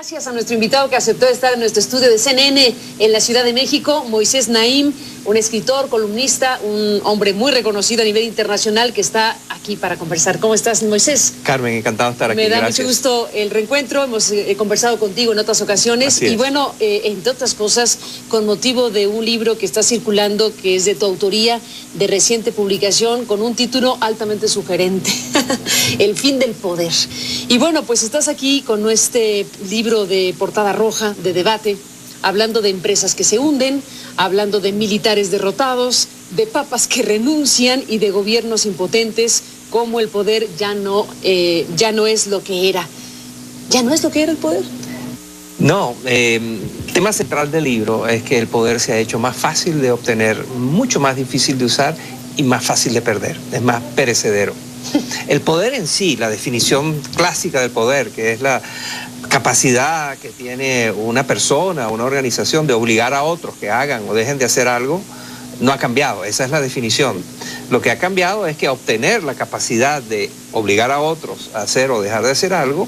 Gracias a nuestro invitado que aceptó estar en nuestro estudio de CNN en la Ciudad de México, Moisés Naim, un escritor, columnista, un hombre muy reconocido a nivel internacional que está aquí para conversar. ¿Cómo estás, Moisés? Carmen, encantado de estar aquí. Me da Gracias. mucho gusto el reencuentro, hemos conversado contigo en otras ocasiones y bueno, entre otras cosas, con motivo de un libro que está circulando, que es de tu autoría, de reciente publicación, con un título altamente sugerente, El fin del poder. Y bueno, pues estás aquí con este libro de portada roja, de debate, hablando de empresas que se hunden, hablando de militares derrotados, de papas que renuncian y de gobiernos impotentes, como el poder ya no es lo que era. ¿Ya no es lo que era el poder? No, el tema central del libro es que el poder se ha hecho más fácil de obtener, mucho más difícil de usar y más fácil de perder, es más perecedero. El poder en sí, la definición clásica del poder, que es la capacidad que tiene una persona, una organización de obligar a otros que hagan o dejen de hacer algo, no ha cambiado, esa es la definición. Lo que ha cambiado es que obtener la capacidad de obligar a otros a hacer o dejar de hacer algo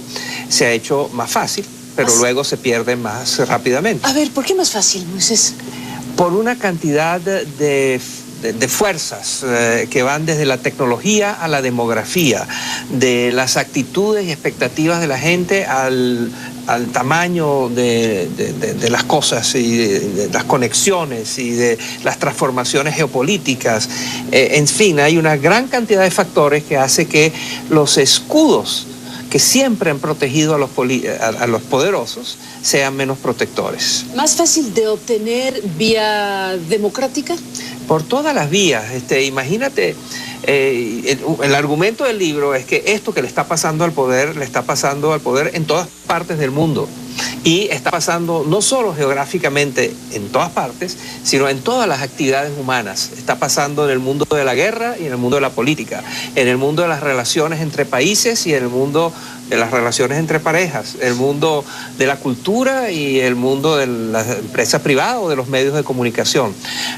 se ha hecho más fácil, pero luego se pierde más rápidamente. A ver, ¿por qué más fácil, Moisés? Por una cantidad de fuerzas que van desde la tecnología a la demografía, de las actitudes y expectativas de la gente al tamaño de las cosas y de las conexiones y de las transformaciones geopolíticas. En fin, hay una gran cantidad de factores que hace que los escudos que siempre han protegido a los poderosos sean menos protectores. ¿Más fácil de obtener vía democrática? Por todas las vías. Imagínate, el argumento del libro es que esto que le está pasando al poder, le está pasando al poder en todas partes del mundo. Y está pasando no solo geográficamente en todas partes, sino en todas las actividades humanas. Está pasando en el mundo de la guerra y en el mundo de la política, en el mundo de las relaciones entre países y en el mundo de las relaciones entre parejas, el mundo de la cultura y el mundo de las empresas privadas o de los medios de comunicación.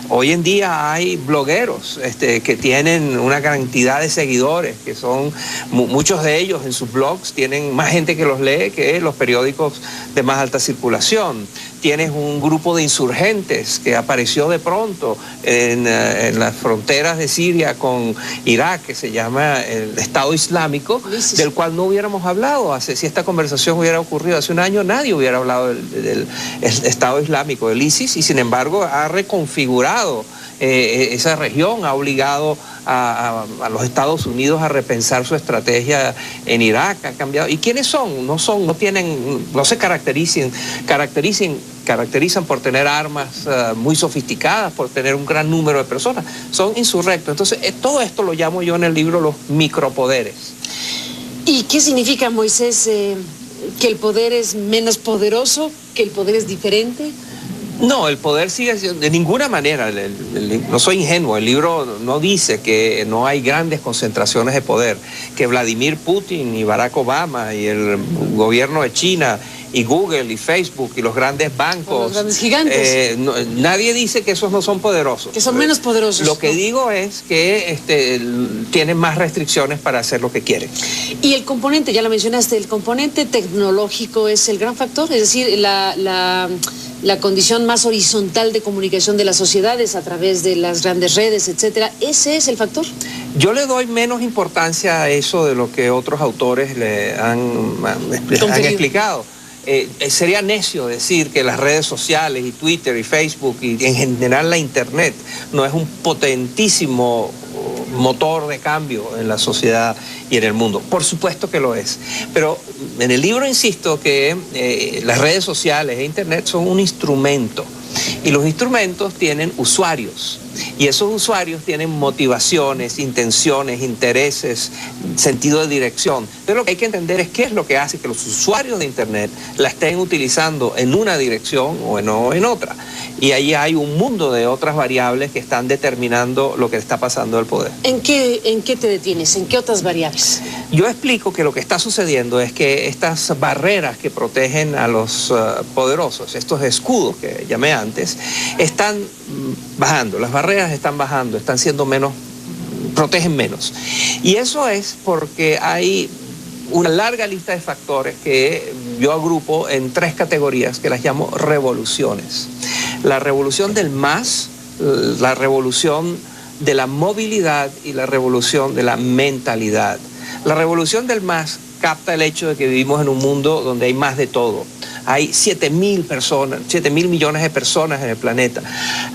Hoy en día hay blogueros que tienen una cantidad de seguidores, que son muchos de ellos en sus blogs, tienen más gente que los lee que los periódicos de más alta circulación. Tienes un grupo de insurgentes que apareció de pronto en las fronteras de Siria con Irak, que se llama el Estado Islámico, del cual no hubiéramos hablado. Si esta conversación hubiera ocurrido hace un año, nadie hubiera hablado del Estado Islámico, del ISIS, y sin embargo ha reconfigurado esa región, ha obligado a los Estados Unidos a repensar su estrategia en Irak, ha cambiado. ¿Y quiénes son? No se caracterizan por tener armas muy sofisticadas, por tener un gran número de personas. Son insurrectos. Entonces, todo esto lo llamo yo en el libro los micropoderes. ¿Y qué significa, Moisés, que el poder es menos poderoso, que el poder es diferente? No, el poder sigue siendo, de ninguna manera, no soy ingenuo, el libro no dice que no hay grandes concentraciones de poder, que Vladimir Putin y Barack Obama y el gobierno de China y Google y Facebook y los grandes bancos, los grandes gigantes. Nadie dice que esos no son poderosos. Que son menos poderosos. Lo que digo es que tienen más restricciones para hacer lo que quieren. Y el componente, ya lo mencionaste, el componente tecnológico es el gran factor, es decir, la condición más horizontal de comunicación de las sociedades a través de las grandes redes, etcétera. ¿Ese es el factor? Yo le doy menos importancia a eso de lo que otros autores le han explicado. Sería necio decir que las redes sociales y Twitter y Facebook y en general la Internet no es un potentísimo motor de cambio en la sociedad y en el mundo. Por supuesto que lo es. Pero en el libro insisto que las redes sociales e Internet son un instrumento. Y los instrumentos tienen usuarios. Y esos usuarios tienen motivaciones, intenciones, intereses, sentido de dirección. Entonces lo que hay que entender es qué es lo que hace que los usuarios de Internet la estén utilizando en una dirección o en otra. Y ahí hay un mundo de otras variables que están determinando lo que está pasando al poder. ¿En qué te detienes? ¿En qué otras variables? Yo explico que lo que está sucediendo es que estas barreras que protegen a los poderosos, estos escudos que llamé antes, están bajando. Las barreras están bajando, están siendo menos, protegen menos. Y eso es porque hay una larga lista de factores que yo agrupo en 3 categorías que las llamo revoluciones. La revolución del más, la revolución de la movilidad y la revolución de la mentalidad. La revolución del más capta el hecho de que vivimos en un mundo donde hay más de todo. Hay 7.000 millones de personas en el planeta.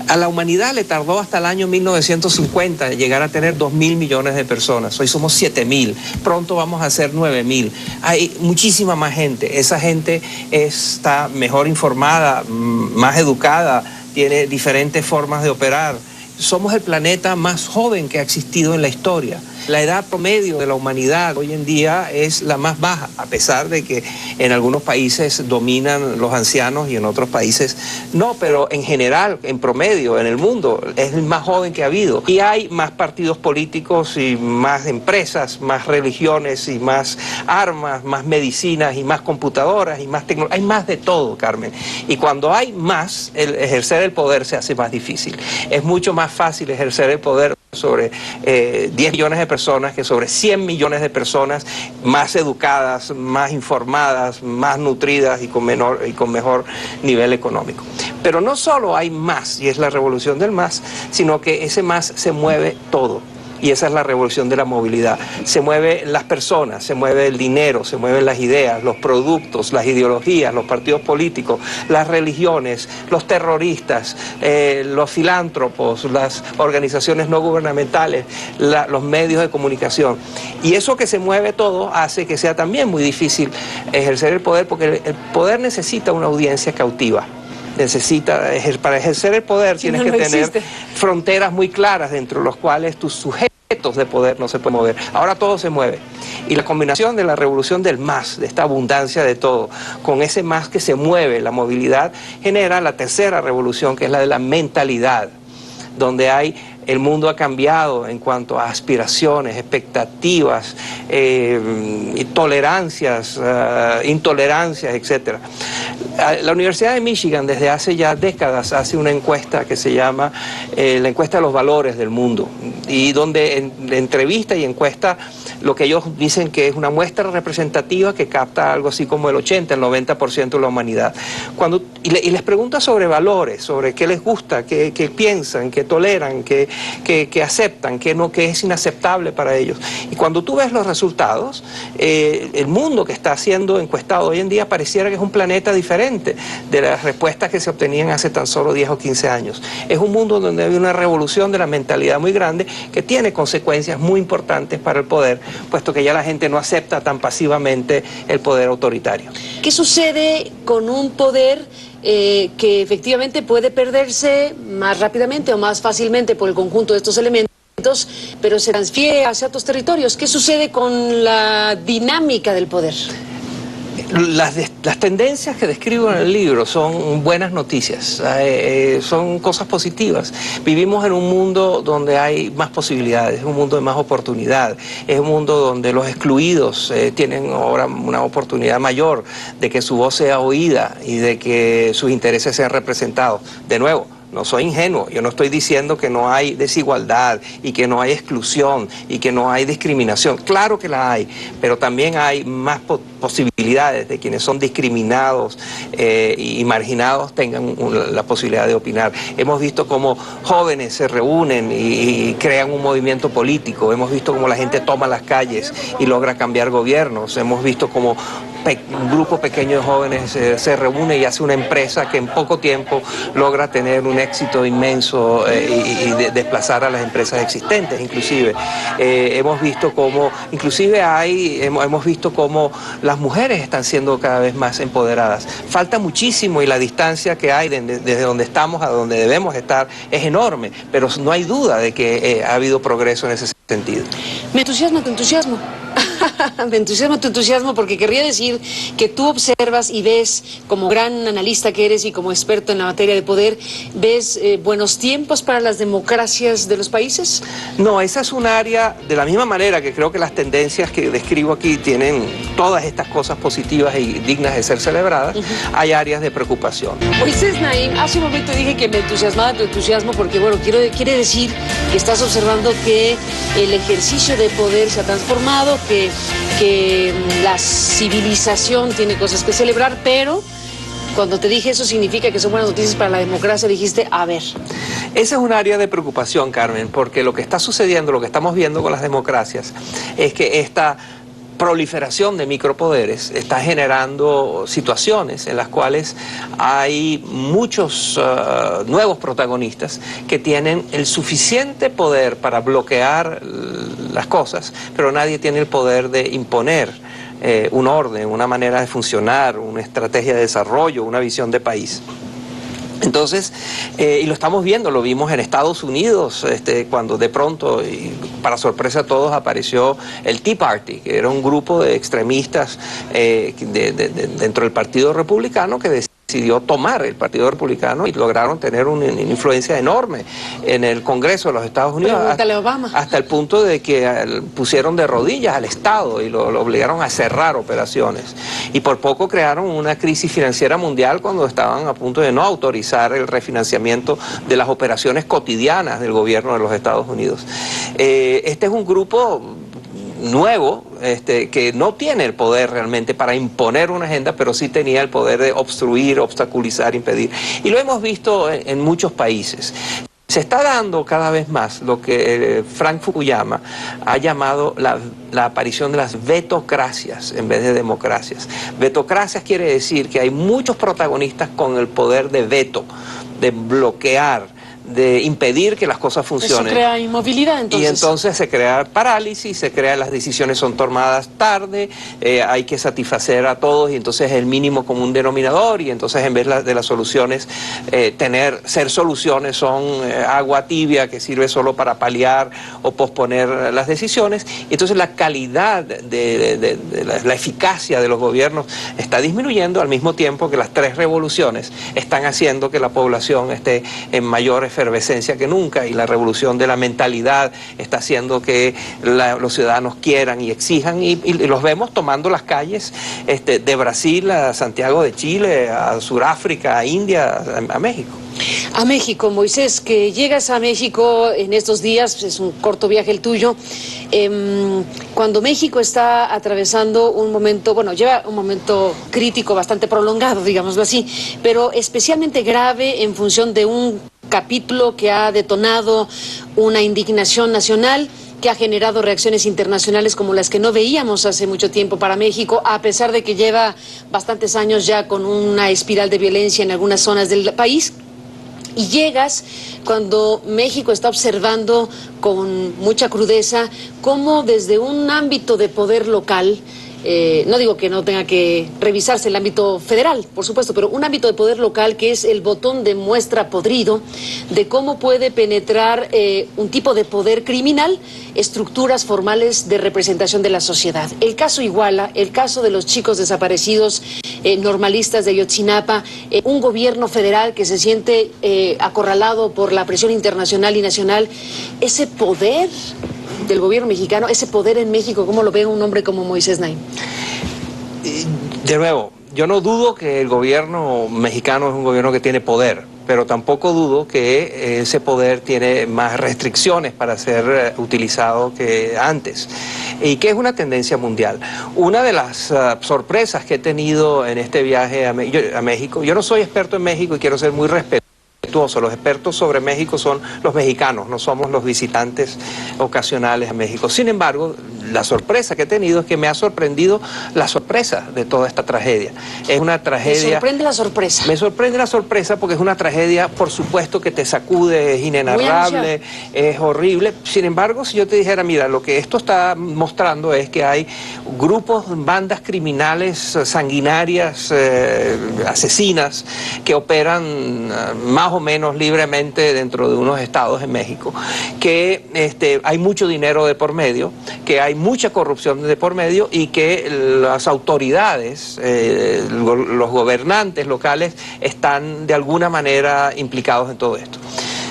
A la humanidad le tardó hasta el año 1950 llegar a tener 2.000 millones de personas. Hoy somos 7.000. Pronto vamos a ser 9.000. Hay muchísima más gente. Esa gente está mejor informada, más educada, tiene diferentes formas de operar. Somos el planeta más joven que ha existido en la historia. La edad promedio de la humanidad hoy en día es la más baja, a pesar de que en algunos países dominan los ancianos y en otros países no, pero en general, en promedio, en el mundo, es el más joven que ha habido. Y hay más partidos políticos y más empresas, más religiones y más armas, más medicinas y más computadoras y más tecnología. Hay más de todo, Carmen. Y cuando hay más, ejercer el poder se hace más difícil. Es mucho más fácil ejercer el poder sobre 10 millones de personas que sobre 100 millones de personas más educadas, más informadas, más nutridas y con mejor nivel económico. Pero no solo hay más, y es la revolución del más, sino que ese más se mueve todo. Y esa es la revolución de la movilidad. Se mueven las personas, se mueve el dinero, se mueven las ideas, los productos, las ideologías, los partidos políticos, las religiones, los terroristas, los filántropos, las organizaciones no gubernamentales, los medios de comunicación. Y eso que se mueve todo hace que sea también muy difícil ejercer el poder, porque el poder necesita una audiencia cautiva. Para ejercer el poder tienes que tener fronteras muy claras dentro de los cuales tus sujetos de poder no se pueden mover. Ahora todo se mueve. Y la combinación de la revolución del más, de esta abundancia de todo, con ese más que se mueve, la movilidad, genera la tercera revolución, que es la de la mentalidad, donde el mundo ha cambiado en cuanto a aspiraciones, expectativas, tolerancias, intolerancias, etc. La Universidad de Michigan desde hace ya décadas hace una encuesta que se llama la encuesta de los valores del mundo, y donde entrevista y encuesta lo que ellos dicen que es una muestra representativa que capta algo así como el 80, el 90% de la humanidad. Y les pregunta sobre valores, sobre qué les gusta, qué piensan, qué toleran, qué aceptan, qué es inaceptable para ellos. Y cuando tú ves los resultados, el mundo que está siendo encuestado hoy en día pareciera que es un planeta diferente de las respuestas que se obtenían hace tan solo 10 o 15 años. Es un mundo donde hay una revolución de la mentalidad muy grande que tiene consecuencias muy importantes para el poder, puesto que ya la gente no acepta tan pasivamente el poder autoritario. ¿Qué sucede con un poder que efectivamente puede perderse más rápidamente o más fácilmente por el conjunto de estos elementos, pero se transfiere hacia otros territorios? ¿Qué sucede con la dinámica del poder? Las tendencias que describo en el libro son buenas noticias, son cosas positivas. Vivimos en un mundo donde hay más posibilidades, es un mundo de más oportunidad, es un mundo donde los excluidos tienen ahora una oportunidad mayor de que su voz sea oída y de que sus intereses sean representados. De nuevo, no soy ingenuo, yo no estoy diciendo que no hay desigualdad y que no hay exclusión y que no hay discriminación. Claro que la hay, pero también hay más posibilidades de quienes son discriminados y marginados tengan la posibilidad de opinar. Hemos visto cómo jóvenes se reúnen y crean un movimiento político, hemos visto cómo la gente toma las calles y logra cambiar gobiernos, hemos visto cómo un grupo pequeño de jóvenes se reúne y hace una empresa que en poco tiempo logra tener un éxito inmenso y desplazar a las empresas existentes. Inclusive hemos visto cómo hemos visto cómo las mujeres están siendo cada vez más empoderadas. Falta muchísimo y la distancia que hay desde donde estamos a donde debemos estar es enorme, pero no hay duda de que ha habido progreso en ese sentido. Me entusiasma tu entusiasmo. Me entusiasma tu entusiasmo, porque querría decir que tú observas y ves, como gran analista que eres y como experto en la materia de poder, ¿ves buenos tiempos para las democracias de los países? No, esa es un área, de la misma manera que creo que las tendencias que describo aquí tienen todas estas cosas positivas y dignas de ser celebradas, hay áreas de preocupación. Moisés Naim, hace un momento dije que me entusiasmaba tu entusiasmo porque, bueno, quiere decir que estás observando que el ejercicio de poder se ha transformado, que que la civilización tiene cosas que celebrar, pero cuando te dije eso significa que son buenas noticias para la democracia, dijiste, a ver. Ese es un área de preocupación, Carmen, porque lo que está sucediendo, lo que estamos viendo con las democracias, es que esta proliferación de micropoderes está generando situaciones en las cuales hay muchos nuevos protagonistas que tienen el suficiente poder para bloquear las cosas, pero nadie tiene el poder de imponer un orden, una manera de funcionar, una estrategia de desarrollo, una visión de país. Entonces, y lo estamos viendo, lo vimos en Estados Unidos, cuando de pronto, y para sorpresa de todos, apareció el Tea Party, que era un grupo de extremistas dentro del Partido Republicano que decidió tomar el Partido Republicano y lograron tener una influencia enorme en el Congreso de los Estados Unidos. Pregúntale a Obama. Hasta el punto de que pusieron de rodillas al Estado y lo obligaron a cerrar operaciones. Y por poco crearon una crisis financiera mundial cuando estaban a punto de no autorizar el refinanciamiento de las operaciones cotidianas del gobierno de los Estados Unidos. Este es un grupo nuevo, que no tiene el poder realmente para imponer una agenda, pero sí tenía el poder de obstruir, obstaculizar, impedir. Y lo hemos visto en muchos países. Se está dando cada vez más lo que Frank Fukuyama ha llamado la aparición de las vetocracias en vez de democracias. Vetocracias quiere decir que hay muchos protagonistas con el poder de veto, de bloquear, de impedir que las cosas funcionen. Eso crea inmovilidad, entonces. Y entonces se crea parálisis, se crea las decisiones son tomadas tarde, hay que satisfacer a todos y entonces el mínimo común denominador y entonces en vez de las soluciones ser soluciones son agua tibia que sirve solo para paliar o posponer las decisiones. Y entonces la calidad de la eficacia de los gobiernos está disminuyendo al mismo tiempo que las tres revoluciones están haciendo que la población esté en mayor efervescencia que nunca y la revolución de la mentalidad está haciendo que los ciudadanos quieran y exijan y los vemos tomando las calles de Brasil a Santiago de Chile, a Sudáfrica, a India, a México. A México, Moisés, que llegas a México en estos días, es un corto viaje el tuyo, cuando México está atravesando un momento, bueno, lleva un momento crítico bastante prolongado, digámoslo así, pero especialmente grave en función de un capítulo que ha detonado una indignación nacional, que ha generado reacciones internacionales como las que no veíamos hace mucho tiempo para México, a pesar de que lleva bastantes años ya con una espiral de violencia en algunas zonas del país. Y llegas cuando México está observando con mucha crudeza cómo desde un ámbito de poder local, no digo que no tenga que revisarse el ámbito federal, por supuesto, pero un ámbito de poder local que es el botón de muestra podrido de cómo puede penetrar un tipo de poder criminal estructuras formales de representación de la sociedad. El caso Iguala, el caso de los chicos desaparecidos normalistas de Ayotzinapa, un gobierno federal que se siente acorralado por la presión internacional y nacional, ese poder del gobierno mexicano, ese poder en México, ¿cómo lo ve un hombre como Moisés Naim? De nuevo, yo no dudo que el gobierno mexicano es un gobierno que tiene poder, pero tampoco dudo que ese poder tiene más restricciones para ser utilizado que antes, y que es una tendencia mundial. Una de las sorpresas que he tenido en este viaje a México, yo no soy experto en México y quiero ser muy respetuoso. Los expertos sobre México son los mexicanos, no somos los visitantes ocasionales a México. Sin embargo, la sorpresa que he tenido es que me ha sorprendido la sorpresa de toda esta tragedia. Es una tragedia... ¿Me sorprende la sorpresa? Me sorprende la sorpresa porque es una tragedia, por supuesto, que te sacude, es inenarrable, es horrible. Sin embargo, si yo te dijera, mira, lo que esto está mostrando es que hay grupos, bandas criminales sanguinarias, asesinas, que operan más o menos libremente dentro de unos estados en México, que hay mucho dinero de por medio, que hay mucha corrupción de por medio y que las autoridades, los gobernantes locales están de alguna manera implicados en todo esto.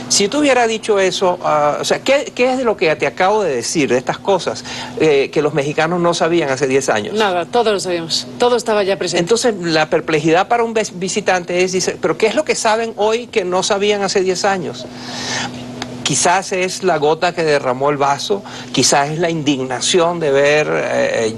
Si tú hubieras dicho eso, o sea, ¿qué es de lo que te acabo de decir, de estas cosas que los mexicanos no sabían hace 10 años? Nada, todo lo sabíamos, todo estaba ya presente. Entonces, la perplejidad para un visitante es, dice, ¿pero qué es lo que saben hoy que no sabían hace 10 años? quizás es la gota que derramó el vaso, quizás es la indignación de ver,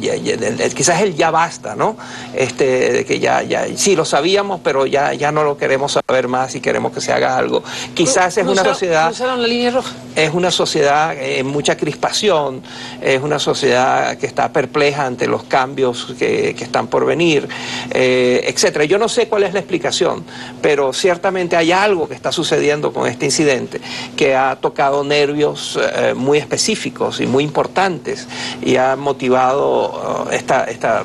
quizás el ya basta, ¿no? De que ya, sí lo sabíamos, pero ya no lo queremos saber más y queremos que se haga algo. Quizás es una sociedad... ¿Cruzaron la línea roja? Es una sociedad en mucha crispación, es una sociedad que está perpleja ante los cambios que están por venir, etcétera. Yo no sé cuál es la explicación, pero ciertamente hay algo que está sucediendo con este incidente que ha tocado nervios muy específicos y muy importantes y ha motivado esta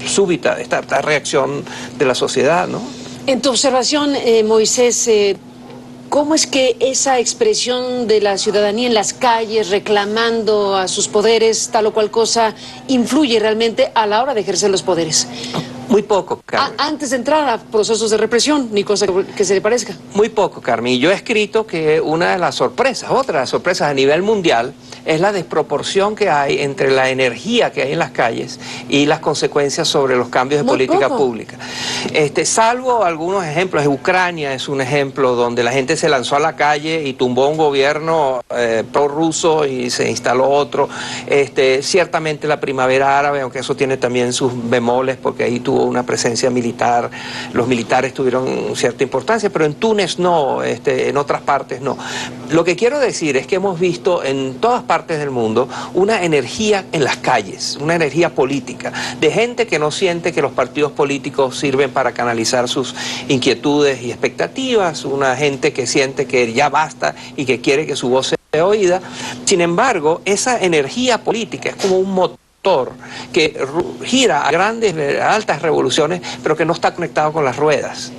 súbita, esta reacción de la sociedad, ¿no? En tu observación, Moisés, ¿cómo es que esa expresión de la ciudadanía en las calles reclamando a sus poderes tal o cual cosa influye realmente a la hora de ejercer los poderes? Muy poco, Carmen. Antes de entrar a procesos de represión, ni cosa que se le parezca. Muy poco, Carmen. Yo he escrito que una de las sorpresas, otra de las sorpresas a nivel mundial, es la desproporción que hay entre la energía que hay en las calles y las consecuencias sobre los cambios de política pública. Salvo algunos ejemplos, Ucrania es un ejemplo donde la gente se lanzó a la calle y tumbó un gobierno prorruso y se instaló otro. Ciertamente la primavera árabe, aunque eso tiene también sus bemoles, porque ahí tuvo una presencia militar, los militares tuvieron cierta importancia, pero en Túnez no, en otras partes no. Lo que quiero decir es que hemos visto en todas partes del mundo una energía en las calles, una energía política, de gente que no siente que los partidos políticos sirven para canalizar sus inquietudes y expectativas, una gente que siente que ya basta y que quiere que su voz sea oída. Sin embargo, esa energía política es como un motor que gira a altas revoluciones, pero que no está conectado con las ruedas.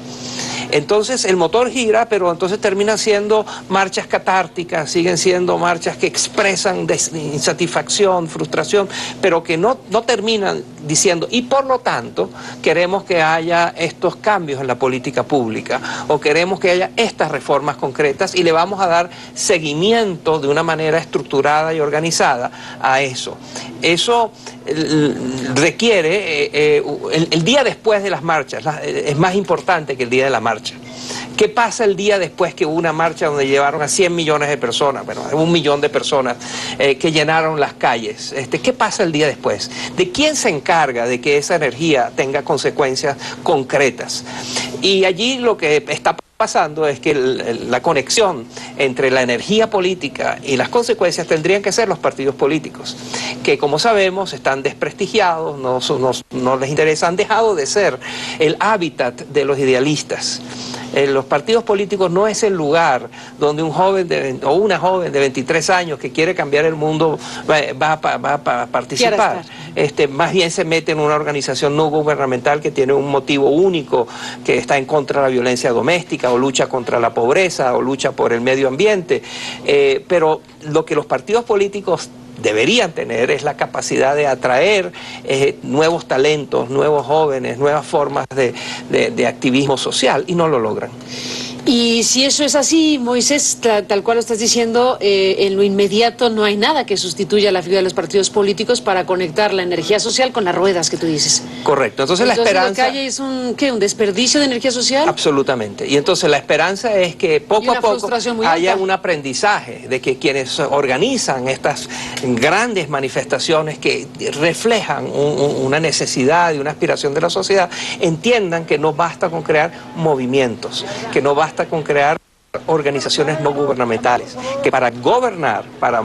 Entonces el motor gira, pero entonces terminan siendo marchas catárticas, siguen siendo marchas que expresan insatisfacción, frustración, pero que no terminan diciendo, y por lo tanto queremos que haya estos cambios en la política pública, o queremos que haya estas reformas concretas, y le vamos a dar seguimiento de una manera estructurada y organizada a eso. Eso requiere, el día después de las marchas, es más importante que el día de la marcha. ¿Qué pasa el día después que hubo una marcha donde llevaron a 100 millones de personas, bueno, 1 millón de personas que llenaron las calles? ¿Qué pasa el día después? ¿De quién se encarga de que esa energía tenga consecuencias concretas? Y allí lo que está pasando es que la conexión entre la energía política y las consecuencias tendrían que ser los partidos políticos, que como sabemos están desprestigiados, no les interesa, han dejado de ser el hábitat de los idealistas. Los partidos políticos no es el lugar donde un joven o una joven de 23 años que quiere cambiar el mundo va a participar. Más bien se mete en una organización no gubernamental que tiene un motivo único, que está en contra de la violencia doméstica, o lucha contra la pobreza, o lucha por el medio ambiente. Pero lo que los partidos políticos deberían tener es la capacidad de atraer nuevos talentos, nuevos jóvenes, nuevas formas de activismo social, y no lo logran. Y si eso es así, Moisés, tal cual lo estás diciendo, en lo inmediato no hay nada que sustituya la figura de los partidos políticos para conectar la energía social con las ruedas que tú dices. Correcto. Entonces la esperanza... lo que hay es un desperdicio de energía social. Absolutamente. Y entonces la esperanza es que poco a poco haya un aprendizaje de que quienes organizan estas grandes manifestaciones que reflejan una necesidad y una aspiración de la sociedad, entiendan que no basta con crear movimientos, que no basta con crear organizaciones no gubernamentales, que para gobernar, para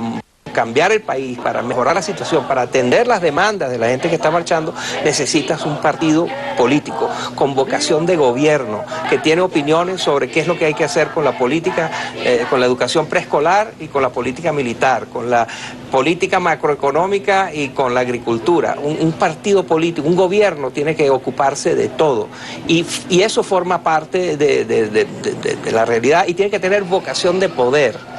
cambiar el país, para mejorar la situación, para atender las demandas de la gente que está marchando, necesitas un partido político con vocación de gobierno, que tiene opiniones sobre qué es lo que hay que hacer con la política, con la educación preescolar y con la política militar, con la política macroeconómica y con la agricultura. Un partido político, un gobierno tiene que ocuparse de todo, y eso forma parte de la realidad, y tiene que tener vocación de poder.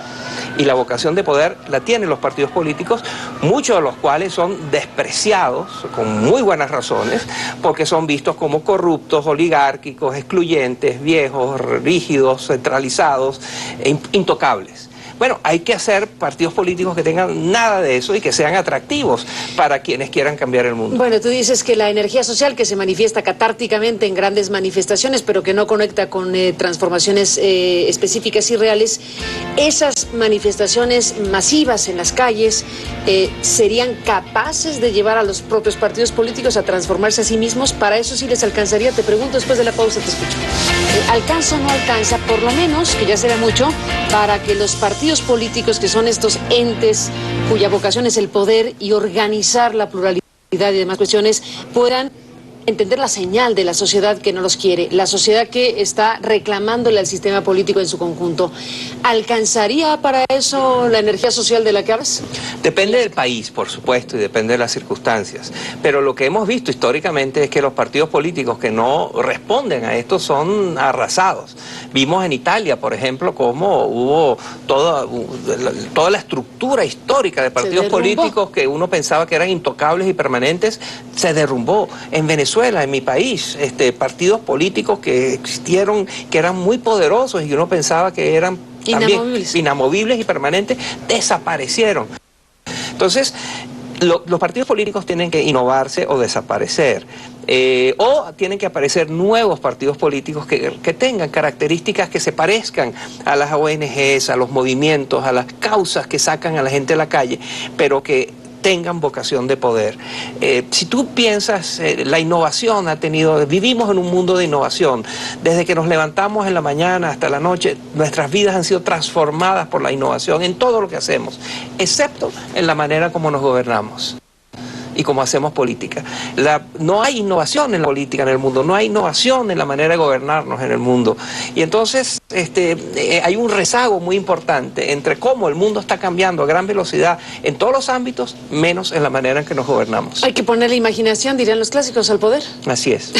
Y la vocación de poder la tienen los partidos políticos, muchos de los cuales son despreciados, con muy buenas razones, porque son vistos como corruptos, oligárquicos, excluyentes, viejos, rígidos, centralizados, intocables. Bueno, hay que hacer partidos políticos que tengan nada de eso y que sean atractivos para quienes quieran cambiar el mundo. Bueno, tú dices que la energía social que se manifiesta catárticamente en grandes manifestaciones, pero que no conecta con transformaciones específicas y reales, esas manifestaciones masivas en las calles serían capaces de llevar a los propios partidos políticos a transformarse a sí mismos. Para eso sí les alcanzaría. Te pregunto después de la pausa, te escucho. ¿Alcanza o no alcanza? Por lo menos, que ya se ve mucho, para que los partidos políticos, que son estos entes cuya vocación es el poder y organizar la pluralidad y demás cuestiones, puedan entender la señal de la sociedad que no los quiere, la sociedad que está reclamándole al sistema político en su conjunto. ¿Alcanzaría para eso la energía social de la que hablas? Depende del país, por supuesto, y depende de las circunstancias. Pero lo que hemos visto históricamente es que los partidos políticos que no responden a esto son arrasados. Vimos en Italia, por ejemplo, cómo hubo toda la estructura histórica de partidos políticos que uno pensaba que eran intocables y permanentes, se derrumbó. En Venezuela, en mi país, partidos políticos que existieron, que eran muy poderosos y que uno pensaba que eran también inamovibles y permanentes, desaparecieron. Entonces, los partidos políticos tienen que innovarse o desaparecer, o tienen que aparecer nuevos partidos políticos que tengan características que se parezcan a las ONGs, a los movimientos, a las causas que sacan a la gente a la calle, pero que tengan vocación de poder. Si tú piensas, la innovación vivimos en un mundo de innovación. Desde que nos levantamos en la mañana hasta la noche, nuestras vidas han sido transformadas por la innovación en todo lo que hacemos, excepto en la manera como nos gobernamos y cómo hacemos política. No hay innovación en la política en el mundo, no hay innovación en la manera de gobernarnos en el mundo. Y entonces hay un rezago muy importante entre cómo el mundo está cambiando a gran velocidad en todos los ámbitos, menos en la manera en que nos gobernamos. Hay que poner la imaginación, dirían los clásicos, al poder. Así es.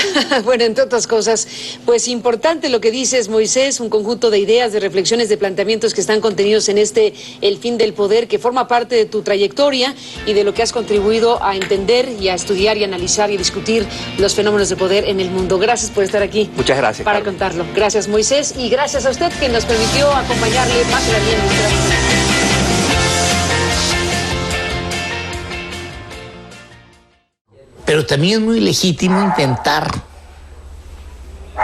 Bueno, entre otras cosas, pues importante lo que dices, Moisés, un conjunto de ideas, de reflexiones, de planteamientos que están contenidos en El fin del poder, que forma parte de tu trayectoria y de lo que has contribuido a entender y a estudiar y analizar y discutir los fenómenos de poder en el mundo. Gracias por estar aquí. Muchas gracias, para contarlo. Gracias, Moisés, y gracias a usted que nos permitió acompañarle. Pásela bien. Pero también es muy legítimo intentar,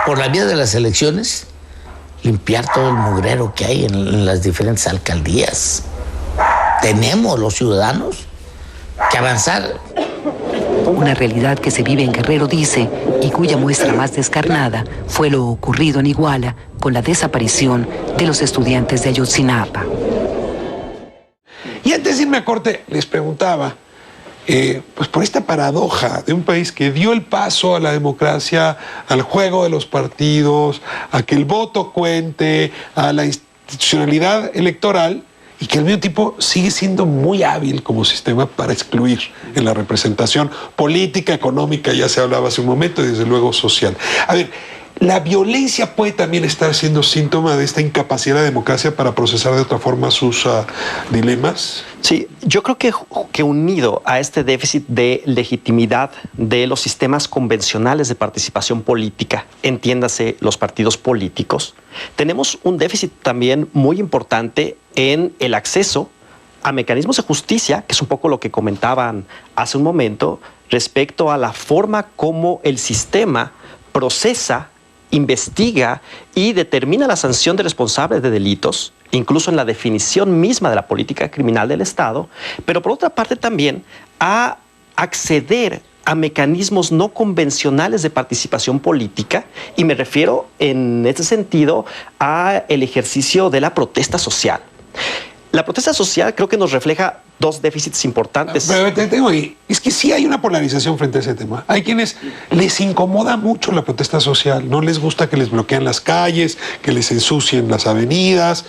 por la vía de las elecciones, limpiar todo el mugrero que hay en las diferentes alcaldías. Tenemos los ciudadanos que avanzar. Una realidad que se vive en Guerrero, dice, y cuya muestra más descarnada fue lo ocurrido en Iguala con la desaparición de los estudiantes de Ayotzinapa. Y antes de irme a corte, les preguntaba, pues por esta paradoja de un país que dio el paso a la democracia, al juego de los partidos, a que el voto cuente, a la institucionalidad electoral, y que al mismo tiempo sigue siendo muy hábil como sistema para excluir en la representación política, económica, ya se hablaba hace un momento, y desde luego social. A ver, ¿la violencia puede también estar siendo síntoma de esta incapacidad de la democracia para procesar de otra forma sus dilemas? Sí, yo creo que unido a este déficit de legitimidad de los sistemas convencionales de participación política, entiéndase los partidos políticos, tenemos un déficit también muy importante en el acceso a mecanismos de justicia, que es un poco lo que comentaban hace un momento, respecto a la forma como el sistema procesa, investiga y determina la sanción de responsables de delitos, incluso en la definición misma de la política criminal del Estado, pero por otra parte también a acceder a mecanismos no convencionales de participación política, y me refiero en este sentido a el ejercicio de la protesta social. La protesta social creo que nos refleja dos déficits importantes. Pero te tengo ahí. Es que sí hay una polarización frente a ese tema. Hay quienes les incomoda mucho la protesta social. No les gusta que les bloquean las calles, que les ensucien las avenidas.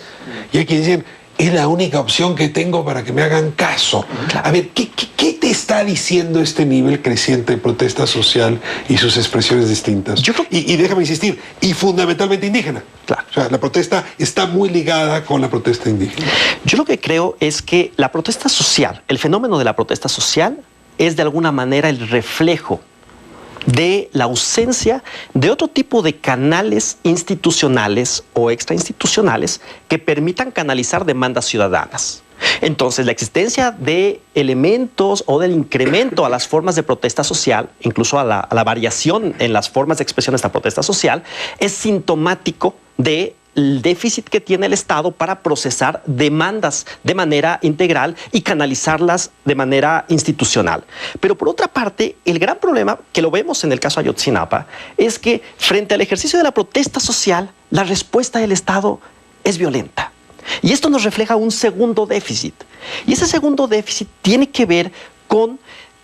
Y hay quienes dicen, es la única opción que tengo para que me hagan caso. A ver, ¿qué te está diciendo este nivel creciente de protesta social y sus expresiones distintas? Y déjame insistir, y fundamentalmente indígena. Claro. O sea, la protesta está muy ligada con la protesta indígena. Yo lo que creo es que la protesta social, el fenómeno de la protesta social, es de alguna manera el reflejo de la ausencia de otro tipo de canales institucionales o extrainstitucionales que permitan canalizar demandas ciudadanas. Entonces, la existencia de elementos o del incremento a las formas de protesta social, incluso a la variación en las formas de expresión de esta protesta social, es sintomático del déficit que tiene el Estado para procesar demandas de manera integral y canalizarlas de manera institucional. Pero por otra parte, el gran problema, que lo vemos en el caso Ayotzinapa, es que frente al ejercicio de la protesta social, la respuesta del Estado es violenta. Y esto nos refleja un segundo déficit. Y ese segundo déficit tiene que ver con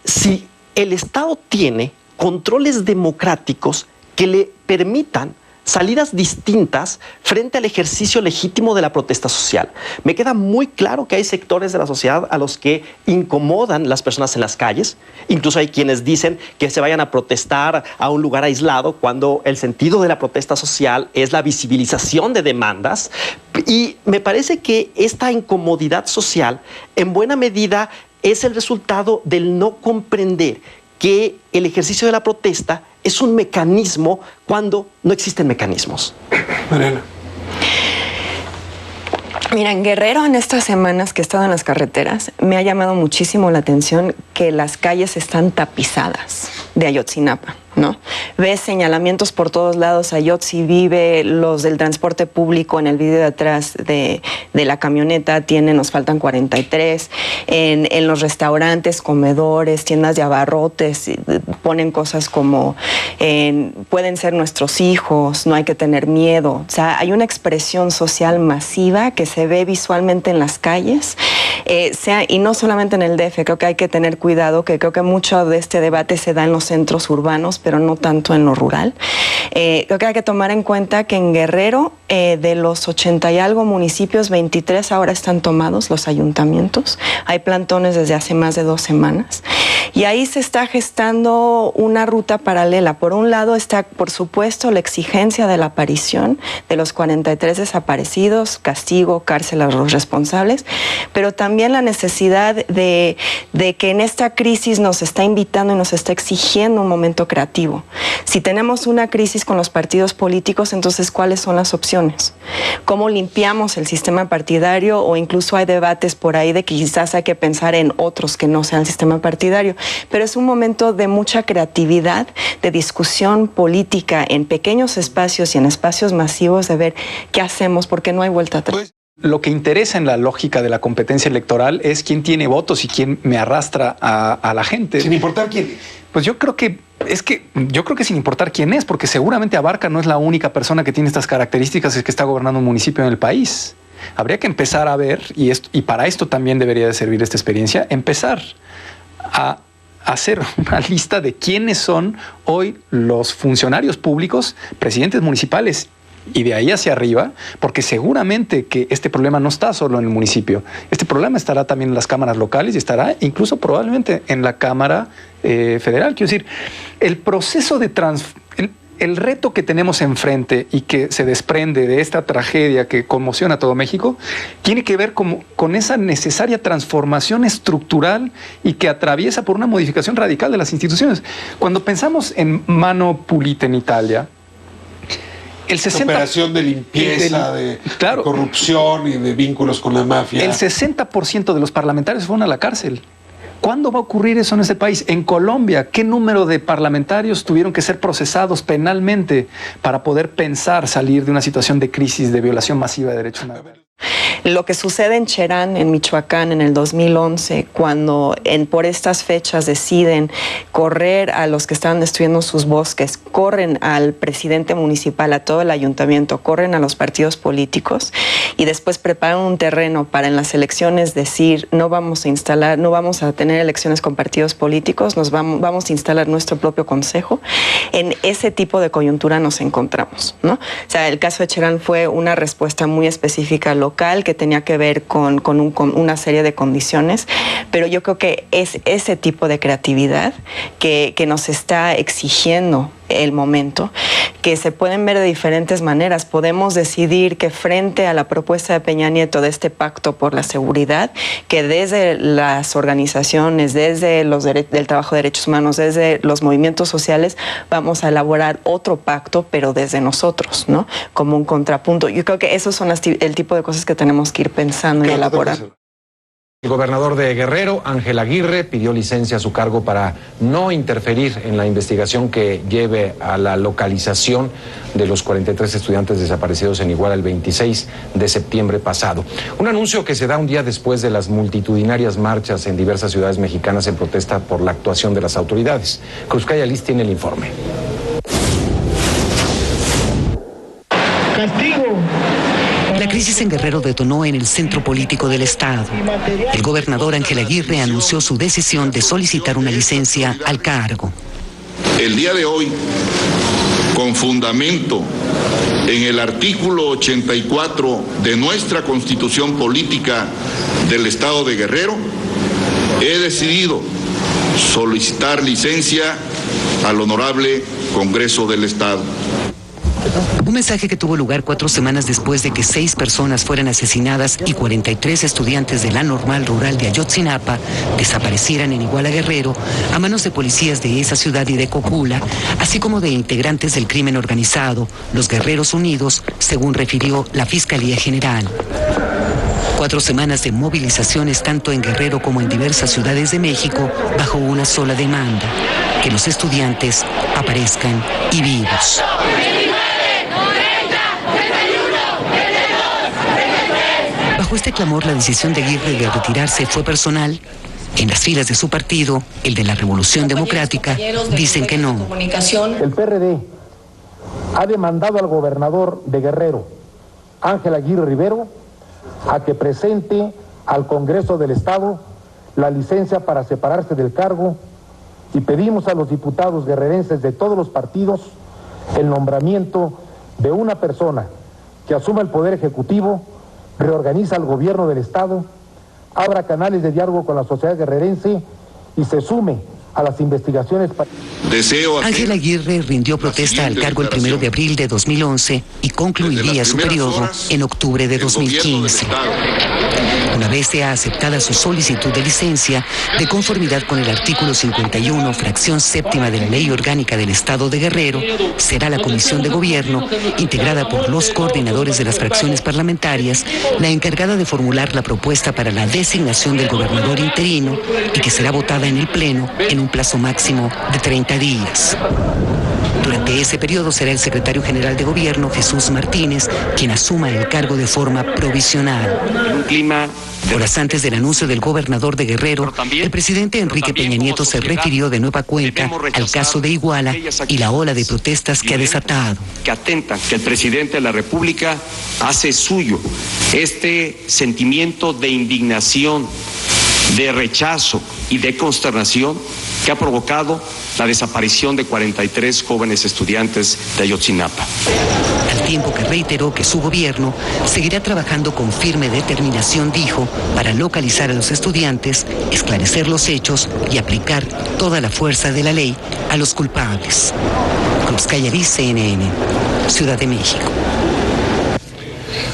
si el Estado tiene controles democráticos que le permitan salidas distintas frente al ejercicio legítimo de la protesta social. Me queda muy claro que hay sectores de la sociedad a los que incomodan las personas en las calles. Incluso hay quienes dicen que se vayan a protestar a un lugar aislado cuando el sentido de la protesta social es la visibilización de demandas. Y me parece que esta incomodidad social, en buena medida, es el resultado del no comprender que el ejercicio de la protesta es un mecanismo cuando no existen mecanismos. Mariana. Mira, en Guerrero, en estas semanas que he estado en las carreteras, me ha llamado muchísimo la atención que las calles están tapizadas de Ayotzinapa, ¿no? Ves señalamientos por todos lados. Ayotzi vive, los del transporte público en el video de atrás de la camioneta nos faltan 43. En los restaurantes, comedores, tiendas de abarrotes, ponen cosas como pueden ser nuestros hijos, no hay que tener miedo. O sea, hay una expresión social masiva que se ve visualmente en las calles, y no solamente en el DF. Creo que hay que tener cuidado, que creo que mucho de este debate se da en los centros urbanos, pero no tanto en lo rural. Creo que hay que tomar en cuenta que en Guerrero, de los 80 y algo municipios, 23 ahora están tomados los ayuntamientos. Hay plantones desde hace más de 2 semanas. Y ahí se está gestando una ruta paralela. Por un lado está, por supuesto, la exigencia de la aparición de los 43 desaparecidos, castigo, cárcel a los responsables, pero también la necesidad de que en esta crisis nos está invitando y nos está exigiendo un momento creativo. Si tenemos una crisis con los partidos políticos, entonces, ¿cuáles son las opciones? ¿Cómo limpiamos el sistema partidario? O incluso hay debates por ahí de que quizás hay que pensar en otros que no sean el sistema partidario. Pero es un momento de mucha creatividad, de discusión política en pequeños espacios y en espacios masivos, de ver qué hacemos, porque no hay vuelta atrás. Lo que interesa en la lógica de la competencia electoral es quién tiene votos y quién me arrastra a la gente. Sin importar quién. Pues yo creo que sin importar quién es, porque seguramente Abarca no es la única persona que tiene estas características, es que está gobernando un municipio en el país. Habría que empezar a ver, y para esto también debería de servir esta experiencia, empezar a hacer una lista de quiénes son hoy los funcionarios públicos, presidentes municipales y de ahí hacia arriba, porque seguramente que este problema no está solo en el municipio. Este problema estará también en las cámaras locales y estará incluso probablemente en la Cámara Federal. Quiero decir, el proceso de el reto que tenemos enfrente y que se desprende de esta tragedia que conmociona a todo México tiene que ver con esa necesaria transformación estructural y que atraviesa por una modificación radical de las instituciones. Cuando pensamos en Mano Pulita en Italia, el 60%... operación de limpieza, de corrupción y de vínculos con la mafia. El 60% de los parlamentarios fueron a la cárcel. ¿Cuándo va a ocurrir eso en este país? En Colombia, ¿qué número de parlamentarios tuvieron que ser procesados penalmente para poder pensar salir de una situación de crisis, de violación masiva de derechos humanos? Lo que sucede en Cherán, en Michoacán, en el 2011, cuando por estas fechas deciden correr a los que estaban destruyendo sus bosques, corren al presidente municipal, a todo el ayuntamiento, corren a los partidos políticos y después preparan un terreno para en las elecciones decir no vamos a tener elecciones con partidos políticos, vamos a instalar nuestro propio consejo. En ese tipo de coyuntura nos encontramos, ¿no? O sea, el caso de Cherán fue una respuesta muy específica local que tenía que ver con una serie de condiciones, pero yo creo que es ese tipo de creatividad que nos está exigiendo el momento, que se pueden ver de diferentes maneras. Podemos decidir que frente a la propuesta de Peña Nieto de este pacto por la seguridad, que desde las organizaciones, desde el trabajo de derechos humanos, desde los movimientos sociales, vamos a elaborar otro pacto, pero desde nosotros, ¿no? Como un contrapunto. Yo creo que esos son el tipo de cosas que tenemos que ir pensando y elaborar. El gobernador de Guerrero, Ángel Aguirre, pidió licencia a su cargo para no interferir en la investigación que lleve a la localización de los 43 estudiantes desaparecidos en Iguala el 26 de septiembre pasado. Un anuncio que se da un día después de las multitudinarias marchas en diversas ciudades mexicanas en protesta por la actuación de las autoridades. Cruzcaya Liz tiene el informe. Castigo. La crisis en Guerrero detonó en el centro político del estado. El gobernador Ángel Aguirre anunció su decisión de solicitar una licencia al cargo. El día de hoy, con fundamento en el artículo 84 de nuestra Constitución Política del Estado de Guerrero, he decidido solicitar licencia al Honorable Congreso del Estado. Un mensaje que tuvo lugar 4 semanas después de que 6 personas fueran asesinadas y 43 estudiantes de la normal rural de Ayotzinapa desaparecieran en Iguala Guerrero a manos de policías de esa ciudad y de Cocula, así como de integrantes del crimen organizado, los Guerreros Unidos, según refirió la Fiscalía General. 4 semanas de movilizaciones tanto en Guerrero como en diversas ciudades de México bajo una sola demanda: que los estudiantes aparezcan y vivos. Bajo este clamor, la decisión de Aguirre de retirarse fue personal. En las filas de su partido, el de la Revolución Democrática, dicen que no. El PRD ha demandado al gobernador de Guerrero, Ángel Aguirre Rivero, a que presente al Congreso del Estado la licencia para separarse del cargo, y pedimos a los diputados guerrerenses de todos los partidos el nombramiento de una persona que asuma el poder ejecutivo, reorganiza el gobierno del Estado, abra canales de diálogo con la sociedad guerrerense y se sume a las investigaciones. Ángel Aguirre rindió protesta al cargo el 1 de abril de 2011 y concluiría su periodo en octubre de 2015. Una vez sea aceptada su solicitud de licencia, de conformidad con el artículo 51, fracción séptima de la Ley Orgánica del Estado de Guerrero, será la Comisión de Gobierno, integrada por los coordinadores de las fracciones parlamentarias, la encargada de formular la propuesta para la designación del gobernador interino y que será votada en el Pleno en un plazo máximo de 30 días. Durante ese periodo será el secretario general de Gobierno, Jesús Martínez, quien asuma el cargo de forma provisional. Horas antes del anuncio del gobernador de Guerrero, el presidente Enrique Peña Nieto se refirió de nueva cuenta al caso de Iguala y la ola de protestas que ha desatado. Que atentan, que el presidente de la República hace suyo este sentimiento de indignación, de rechazo y de consternación que ha provocado la desaparición de 43 jóvenes estudiantes de Ayotzinapa. Al tiempo que reiteró que su gobierno seguirá trabajando con firme determinación, dijo, para localizar a los estudiantes, esclarecer los hechos y aplicar toda la fuerza de la ley a los culpables. Cruzcaya Liz, CNN, Ciudad de México.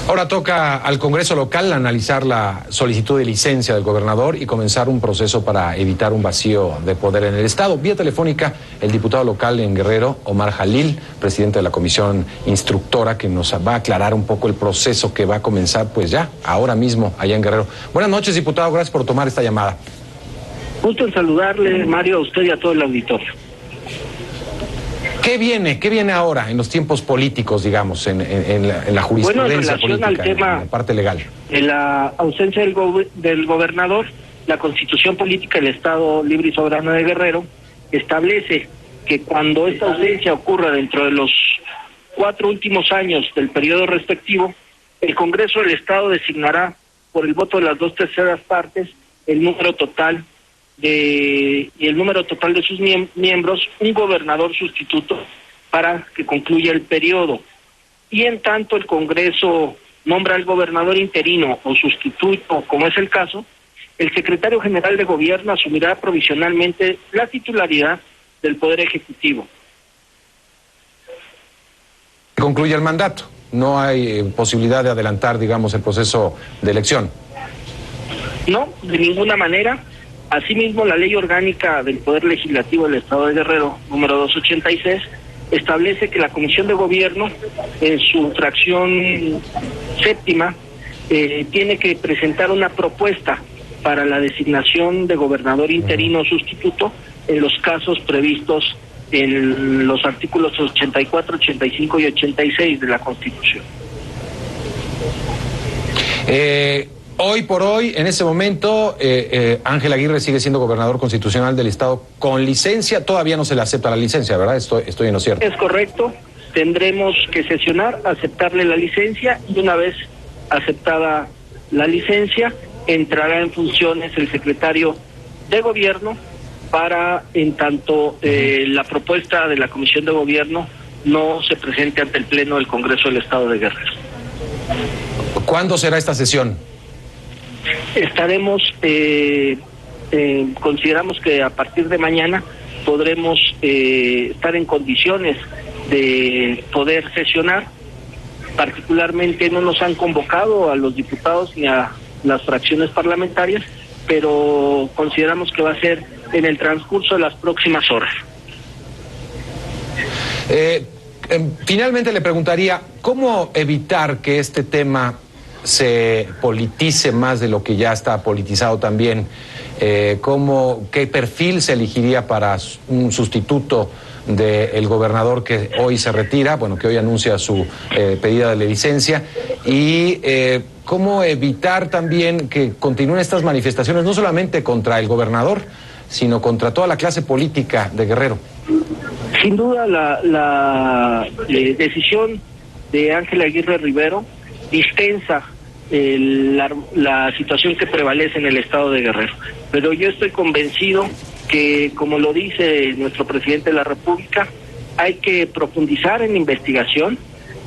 Ahora toca al Congreso local analizar la solicitud de licencia del gobernador y comenzar un proceso para evitar un vacío de poder en el Estado. Vía telefónica, el diputado local en Guerrero, Omar Jalil, presidente de la comisión instructora, que nos va a aclarar un poco el proceso que va a comenzar, pues ya, ahora mismo, allá en Guerrero. Buenas noches, diputado, gracias por tomar esta llamada. Gusto en saludarle, Mario, a usted y a todo el auditorio. ¿Qué viene ahora en los tiempos políticos, digamos, en la jurisprudencia política, al tema, en la parte legal? En la ausencia del gobernador, la Constitución Política del Estado Libre y Soberano de Guerrero establece que cuando esta ausencia ocurra dentro de los 4 últimos años del periodo respectivo, el Congreso del Estado designará por el voto de las 2/3 partes el número total de sus miembros, un gobernador sustituto para que concluya el periodo. Y en tanto el Congreso nombra al gobernador interino o sustituto, como es el caso, el secretario general de Gobierno asumirá provisionalmente la titularidad del Poder Ejecutivo. concluya el mandato. No hay posibilidad de adelantar, digamos, el proceso de elección. No, de ninguna manera. Asimismo, la Ley Orgánica del Poder Legislativo del Estado de Guerrero, número 286, establece que la Comisión de Gobierno, en su fracción séptima, tiene que presentar una propuesta para la designación de gobernador interino o sustituto en los casos previstos en los artículos 84, 85 y 86 de la Constitución. Hoy por hoy, en ese momento, Ángel Aguirre sigue siendo gobernador constitucional del Estado con licencia. Todavía no se le acepta la licencia, ¿verdad? Estoy en lo cierto. Es correcto. Tendremos que sesionar, aceptarle la licencia, y una vez aceptada la licencia, entrará en funciones el secretario de Gobierno para, en tanto la propuesta de la Comisión de Gobierno no se presente ante el Pleno del Congreso del Estado de Guerrero. ¿Cuándo será esta sesión? Estaremos, consideramos que a partir de mañana podremos estar en condiciones de poder sesionar. Particularmente no nos han convocado a los diputados ni a las fracciones parlamentarias, pero consideramos que va a ser en el transcurso de las próximas horas. Finalmente le preguntaría, ¿cómo evitar que este tema se politice más de lo que ya está politizado también? ¿Qué perfil se elegiría para un sustituto del gobernador que hoy se retira, que hoy anuncia su pedida de licencia? Y ¿cómo evitar también que continúen estas manifestaciones, no solamente contra el gobernador, sino contra toda la clase política de Guerrero? Sin duda, la decisión de Ángel Aguirre Rivero dispensa la situación que prevalece en el Estado de Guerrero. Pero yo estoy convencido que, como lo dice nuestro presidente de la República, hay que profundizar en la investigación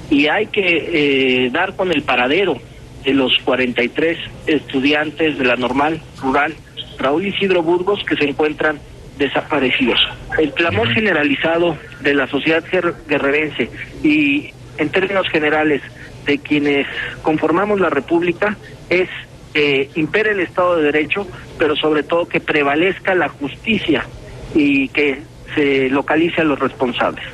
y hay que dar con el paradero de los 43 estudiantes de la Normal Rural Raúl Isidro Burgos que se encuentran desaparecidos. El clamor generalizado de la sociedad guerrerense y, en términos generales, de quienes conformamos la República es impere el Estado de Derecho, pero sobre todo que prevalezca la justicia y que se localice a los responsables.